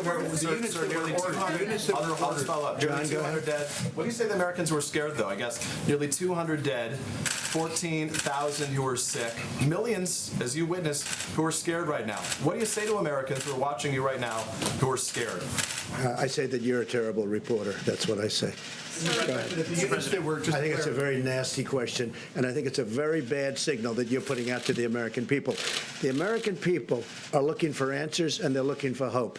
nearly 200. I'll just follow up. Nearly 200 dead. What do you say the Americans were scared, though? I guess nearly 200 dead, 14,000 who are sick, millions, as you witnessed, who are scared right now. What do you say to Americans who are watching you right now who are scared? I say that you're a terrible reporter. That's what I say. I think it's a very nasty question, and I think it's a very bad signal that you're putting out to the American people. The American people are looking for answers, and they're looking for hope.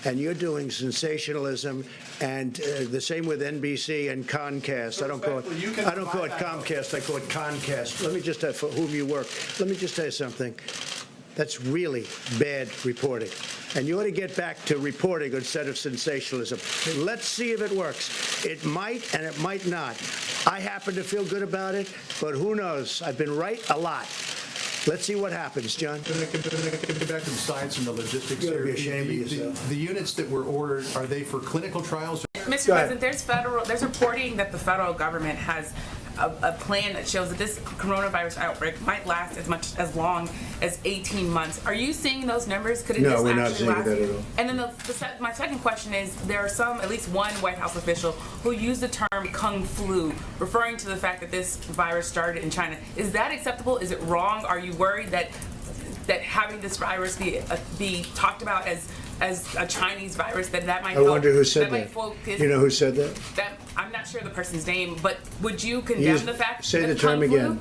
And you're doing sensationalism, and the same with NBC and Comcast. I don't call it Comcast. I call it Concast. Let me just for whom you work. Let me just tell you something. That's really bad reporting. And you ought to get back to reporting instead of sensationalism. Let's see if it works. It might and it might not. I happen to feel good about it, but who knows? I've been right a lot. Let's see what happens, John. Can I get back to the science and the logistics You're here? be ashamed of yourself. The units that were ordered, are they for clinical trials? Mr. President, there's reporting that the federal government has a plan that shows that this coronavirus outbreak might last as long as 18 months. Are you seeing those numbers? Could it No, just we're not actually seeing last? that at all. And then my second question is, there are at least one White House official who used the term Kung Flu, referring to the fact that this virus started in China. Is that acceptable? Is it wrong? Are you worried that having this virus be talked about as a Chinese virus, that might I wonder who said that. You know who said that? I'm not sure the person's name, but would you condemn the fact say that the term again?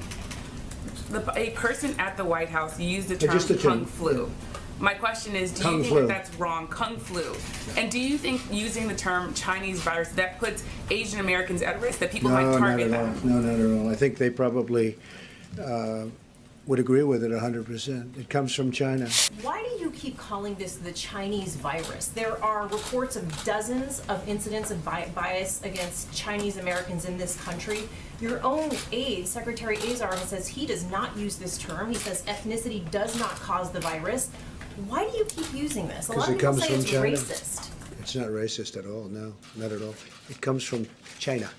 A person at the White House used the term Kung Flu. My question is, do you think that that's wrong, Kung Flu? And do you think using the term Chinese virus, that puts Asian Americans at risk, that people might target them? No, not at all. I think they probably would agree with it 100%. It comes from China. Why do you keep calling this the Chinese virus? There are reports of dozens of incidents of bias against Chinese Americans in this country. Your own aide, Secretary Azar, says he does not use this term. He says ethnicity does not cause the virus. Why do you keep using this? A lot of people say it's racist. It's not racist at all, no, not at all. It comes from China.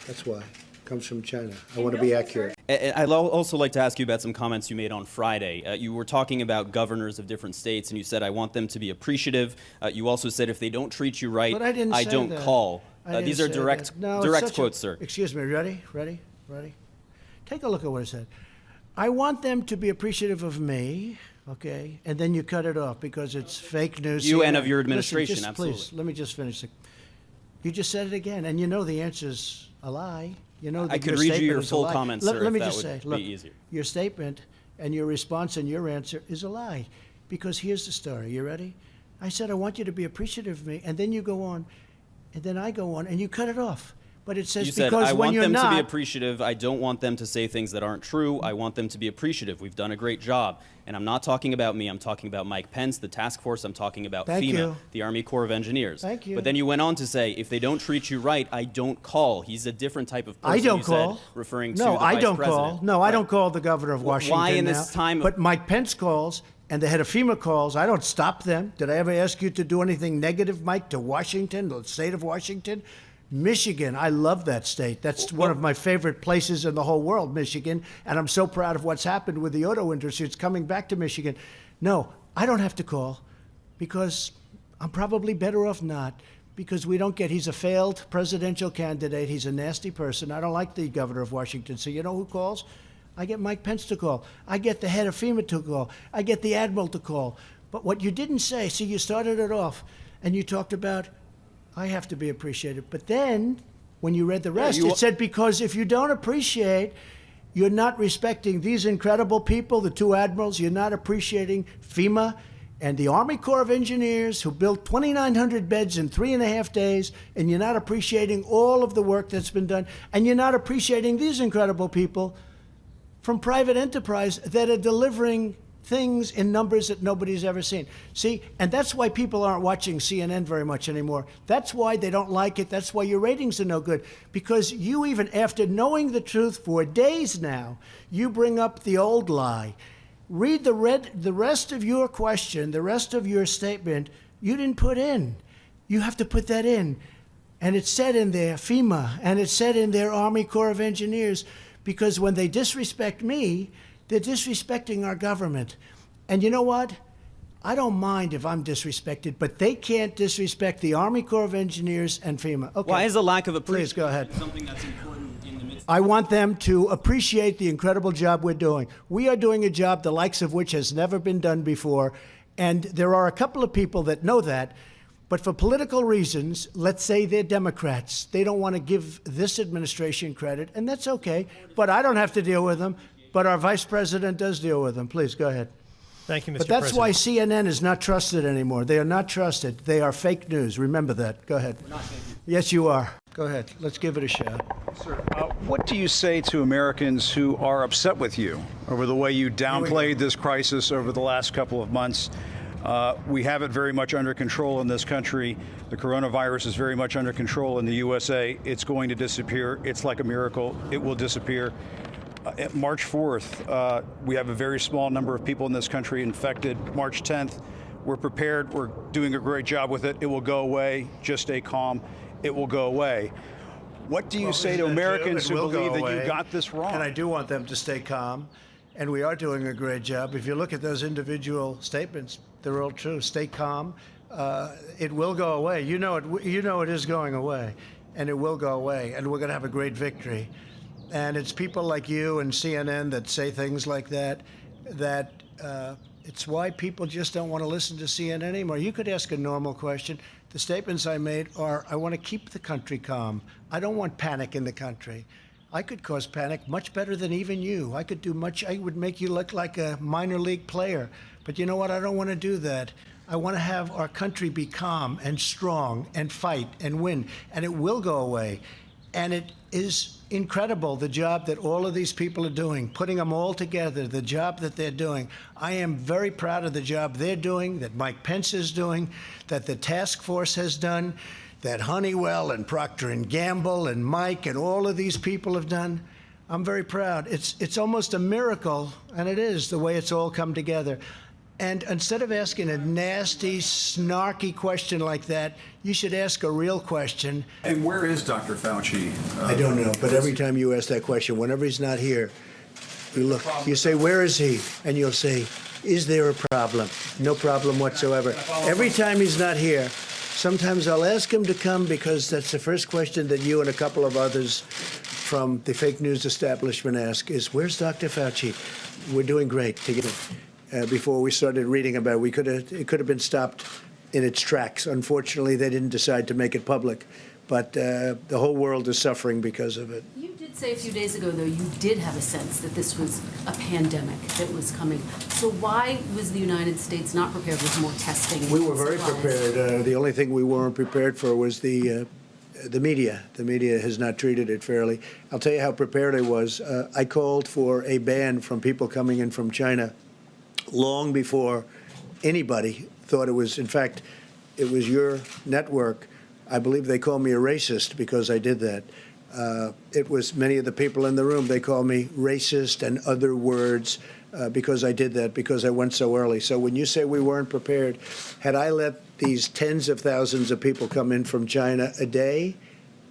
That's why. It comes from China. I want to be accurate. I'd also like to ask you about some comments you made on Friday. You were talking about governors of different states, and you said, I want them to be appreciative. You also said, if they don't treat you right, I don't call. These are direct quotes, sir. Excuse me, ready? Take a look at what I said. I want them to be appreciative of me, okay? And then you cut it off because it's fake news. You and of your administration, Listen, absolutely. Please, let me just finish. You just said it again, and you know the answer's a lie. You know that I could read you your full comments, sir, let me if just that say, would be easier. Your statement and your response and your answer is a lie. Because here's the story. You ready? I said, I want you to be appreciative of me, and then you go on, and then I go on, and you cut it off. But it says you said, because I when want you're them not, to be appreciative. I don't want them to say things that aren't true. I want them to be appreciative. We've done a great job. And I'm not talking about me. I'm talking about Mike Pence, the task force. I'm talking about FEMA, the Army Corps of Engineers. Thank you. But then you went on to say, if they don't treat you right, I don't call. He's a different type of person. I don't you call. Said, referring no, to the I vice don't president. call. No, I don't call the governor of Washington Why in now, this time? But Mike Pence calls, and the head of FEMA calls. I don't stop them. Did I ever ask you to do anything negative, Mike, to Washington, the state of Washington? Michigan, I love that state. That's one of my favorite places in the whole world, Michigan. And I'm so proud of what's happened with the auto industry. It's coming back to Michigan. No, I don't have to call because I'm probably better off not, because we don't get, he's a failed presidential candidate. He's a nasty person. I don't like the governor of Washington. So you know who calls? I get Mike Pence to call. I get the head of FEMA to call. I get the admiral to call. But what you didn't say, see, you started it off and you talked about, I have to be appreciated. But then, when you read the rest, it said, because if you don't appreciate, you're not respecting these incredible people, the two admirals, you're not appreciating FEMA and the Army Corps of Engineers who built 2,900 beds in 3.5 days, and you're not appreciating all of the work that's been done, and you're not appreciating these incredible people from private enterprise that are delivering things in numbers that nobody's ever seen. See, and that's why people aren't watching CNN very much anymore. That's why they don't like it. That's why your ratings are no good. Because you, even after knowing the truth for days now, you bring up the old lie. Read the rest of your question, the rest of your statement, you didn't put in. You have to put that in. And it said in there, FEMA, and it said in there, Army Corps of Engineers, because when they disrespect me, they're disrespecting our government. And you know what? I don't mind if I'm disrespected, but they can't disrespect the Army Corps of Engineers and FEMA. Okay. Why is a lack of appreciation Please go ahead. something that's important in the midst? I want them to appreciate the incredible job we're doing. We are doing a job the likes of which has never been done before, and there are a couple of people that know that, but for political reasons, let's say they're Democrats, they don't want to give this administration credit, and that's okay, but I don't have to deal with them, but our vice president does deal with them. Please, go ahead. Thank you, Mr. But that's President. why CNN is not trusted anymore. They are not trusted. They are fake news. Remember that. Go ahead. Yes, you are. Go ahead. Let's give it a shot. Sir, what do you say to Americans who are upset with you over the way you downplayed this crisis over the last couple of months? We have it very much under control in this country. The coronavirus is very much under control in the USA. It's going to disappear. It's like a miracle. It will disappear. March 4th, we have a very small number of people in this country infected. March 10th, we're prepared. We're doing a great job with it. It will go away. Just stay calm. It will go away. What do you say to Americans who believe that you got this wrong? And I do want them to stay calm. And we are doing a great job. If you look at those individual statements, they're all true. Stay calm. It will go away. You know it is going away. And it will go away. And we're going to have a great victory. And it's people like you and CNN that say things like that, it's why people just don't want to listen to CNN anymore. You could ask a normal question. The statements I made are, I want to keep the country calm. I don't want panic in the country. I could cause panic much better than even you. I would make you look like a minor league player. But you know what? I don't want to do that. I want to have our country be calm and strong and fight and win. And it will go away. And it is incredible, the job that all of these people are doing, putting them all together, the job that they're doing. I am very proud of the job they're doing, that Mike Pence is doing, that the task force has done, that Honeywell and Procter & Gamble and Mike and all of these people have done. I'm very proud. It's almost a miracle, and it is, the way it's all come together. And instead of asking a nasty, snarky question like that, you should ask a real question. And where is Dr. Fauci? I don't know, but every time you ask that question, whenever he's not here, you look, you say, where is he? And you'll say, is there a problem? No problem whatsoever. Every time he's not here, sometimes I'll ask him to come because that's the first question that you and a couple of others from the fake news establishment ask is, where's Dr. Fauci? We're doing great together. Before we started reading about it, it could have been stopped in its tracks. Unfortunately, they didn't decide to make it public, but the whole world is suffering because of it. You did say a few days ago, though, you did have a sense that this was a pandemic that was coming. So why was the United States not prepared with more testing? We were very prepared. The only thing we weren't prepared for was the media. The media has not treated it fairly. I'll tell you how prepared I was. I called for a ban from people coming in from China long before anybody thought it was. In fact, it was your network. I believe they called me a racist because I did that. It was many of the people in the room. They called me racist and other words because I did that, because I went so early. So when you say we weren't prepared, had I let these tens of thousands of people come in from China a day,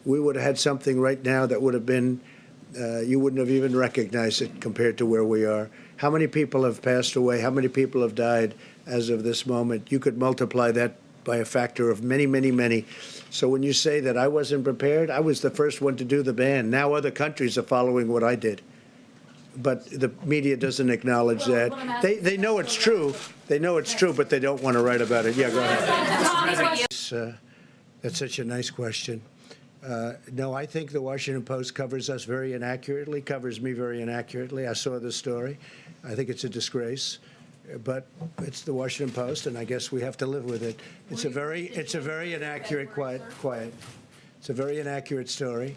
we would have had something right now that would have been, you wouldn't have even recognized it compared to where we are. How many people have passed away? How many people have died as of this moment? You could multiply that by a factor of many, many, many. So when you say that I wasn't prepared, I was the first one to do the ban. Now other countries are following what I did. But the media doesn't acknowledge that. They know it's true. They know it's true, but they don't want to write about it. Yeah, go ahead. That's such a nice question. No, I think the Washington Post covers us very inaccurately, covers me very inaccurately. I saw the story. I think it's a disgrace, but it's the Washington Post, and I guess we have to live with it. It's a very inaccurate, It's a very inaccurate story.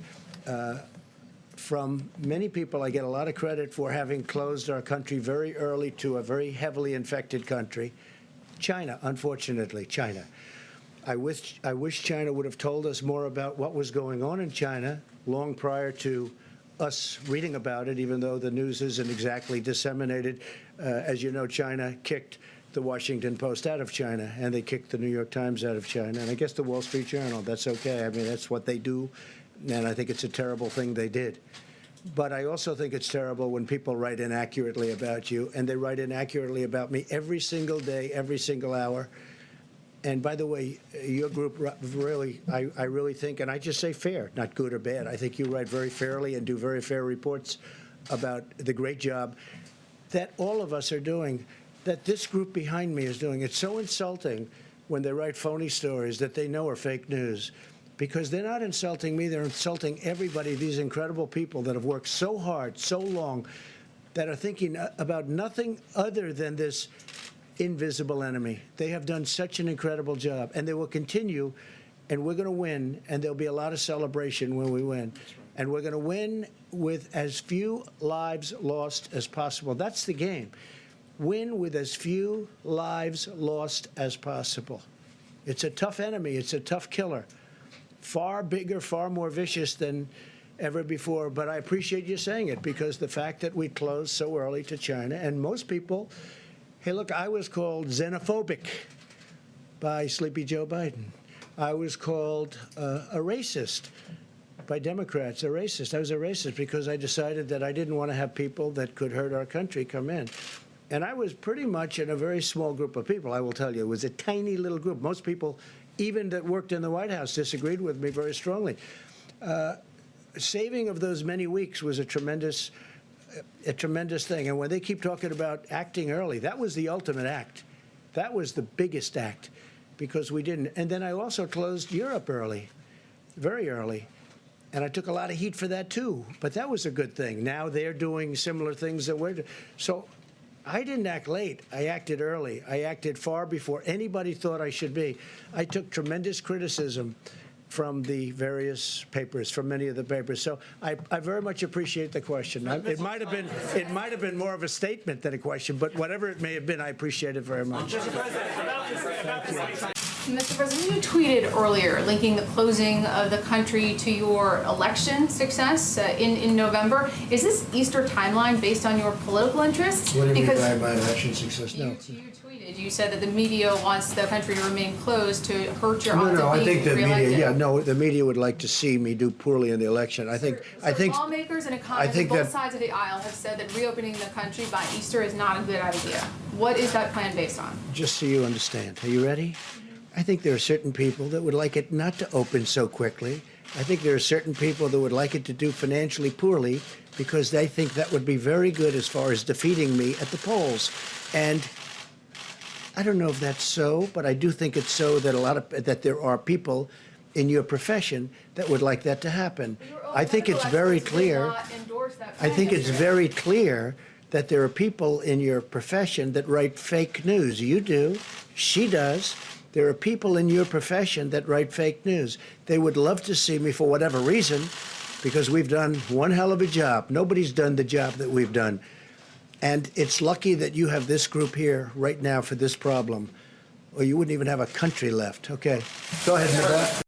From many people, I get a lot of credit for having closed our country very early to a very heavily infected country. China, unfortunately, China. I wish China would have told us more about what was going on in China long prior to us reading about it, even though the news isn't exactly disseminated. As you know, China kicked the Washington Post out of China, and they kicked the New York Times out of China, and I guess the Wall Street Journal. That's okay. I mean, that's what they do, and I think it's a terrible thing they did. But I also think it's terrible when people write inaccurately about you, and they write inaccurately about me every single day, every single hour. And by the way, your group really, I really think, and I just say fair, not good or bad. I think you write very fairly and do very fair reports about the great job that all of us are doing, that this group behind me is doing. It's so insulting when they write phony stories that they know are fake news, because they're not insulting me, they're insulting everybody, these incredible people that have worked so hard, so long, that are thinking about nothing other than this invisible enemy. They have done such an incredible job, and they will continue, and we're going to win, and there'll be a lot of celebration when we win. And we're going to win with as few lives lost as possible. That's the game. Win with as few lives lost as possible. It's a tough enemy. It's a tough killer. Far bigger, far more vicious than ever before. But I appreciate you saying it, because the fact that we closed so early to China, and most people, hey, look, I was called xenophobic by Sleepy Joe Biden. I was called a racist by Democrats, a racist. I was a racist because I decided that I didn't want to have people that could hurt our country come in. And I was pretty much in a very small group of people, I will tell you. It was a tiny little group. Most people, even that worked in the White House, disagreed with me very strongly. Saving of those many weeks was a tremendous thing. And when they keep talking about acting early, that was the ultimate act. That was the biggest act, because we didn't. And then I also closed Europe early, very early. And I took a lot of heat for that, too. But that was a good thing. Now they're doing similar things that we're doing. So I didn't act late. I acted early. I acted far before anybody thought I should be. I took tremendous criticism from the various papers, from many of the papers. So I very much appreciate the question. It might have been more of a statement than a question, but whatever it may have been, I appreciate it very much. Mr. President, you tweeted earlier linking the closing of the country to your election success in November. Is this Easter timeline based on your political interests? What do you mean by my election success? No. You tweeted, you said that the media wants the country to remain closed to hurt your odds of being I think the reelected. the media would like to see me do poorly in the election. I think lawmakers and economists on both sides of the aisle have said that reopening the country by Easter is not a good idea. What is that plan based on? Just so you understand. Are you ready? I think there are certain people that would like it not to open so quickly. I think there are certain people that would like it to do financially poorly, because they think that would be very good as far as defeating me at the polls. And I don't know if that's so, but I do think it's so that there are people in your profession that would like that to happen. I think it's very clear. I think it's very clear that there are people in your profession that write fake news. You do. She does. There are people in your profession that write fake news. They would love to see me for whatever reason, because we've done one hell of a job. Nobody's done the job that we've done. And it's lucky that you have this group here right now for this problem, or you wouldn't even have a country left. Okay, go ahead, Nabat.